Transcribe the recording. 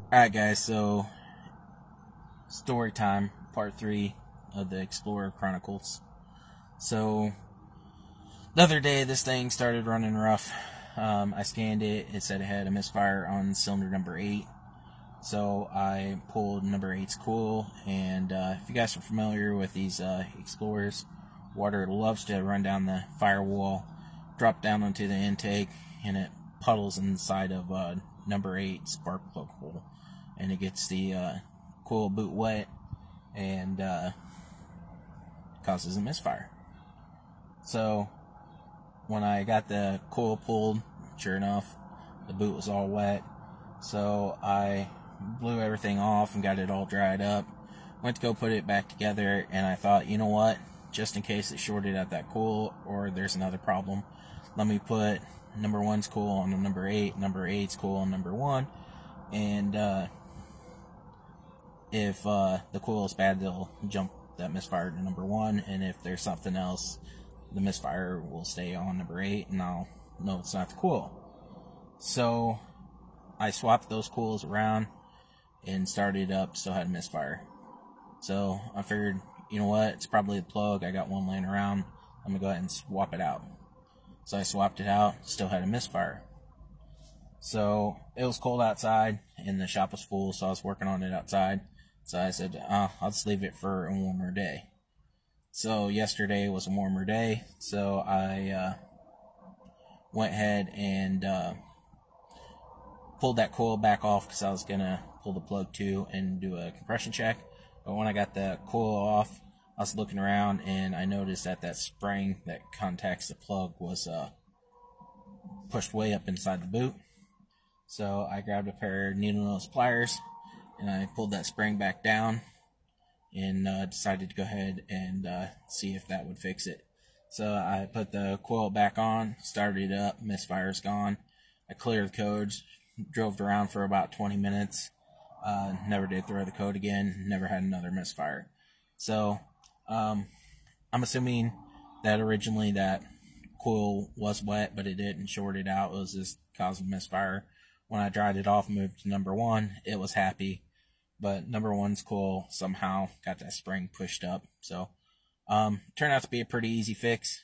Alright guys, so story time, part 3 of the Explorer Chronicles. So, the other day this thing started running rough. I scanned it, it said it had a misfire on cylinder number 8. So I pulled number 8's coil, and if you guys are familiar with these Explorers, water loves to run down the firewall, drop down onto the intake, and it puddles inside of number 8 spark plug hole, and it gets the coil boot wet and causes a misfire. So when I got the coil pulled, sure enough, the boot was all wet. So I blew everything off and got it all dried up. Went to go put it back together, and I thought, you know what, just in case it shorted at that coil or there's another problem, let me put number 1's coil on the number 8, number 8's coil on number 1, and if the coil is bad, they'll jump that misfire to number 1, and if there's something else, the misfire will stay on number 8, and I'll know it's not the coil. So I swapped those coils around and started up, still had a misfire. So I figured, you know what, it's probably the plug, I got one laying around, I'm going to go ahead and swap it out. So I swapped it out, still had a misfire. So it was cold outside and the shop was full, so I was working on it outside. So I said, I'll just leave it for a warmer day. So yesterday was a warmer day, so I went ahead and pulled that coil back off because I was going to pull the plug too and do a compression check. But when I got the coil off, I was looking around and I noticed that that spring that contacts the plug was pushed way up inside the boot. So I grabbed a pair of needle nose pliers and I pulled that spring back down and decided to go ahead and see if that would fix it. So I put the coil back on, started it up, misfire's gone. I cleared the codes, drove around for about 20 minutes, never did throw the code again, never had another misfire. So I'm assuming that originally that coil was wet, but it didn't short it out. It was just causing misfire. When I dried it off, moved to number 1, it was happy, but number 1's coil somehow got that spring pushed up. So turned out to be a pretty easy fix.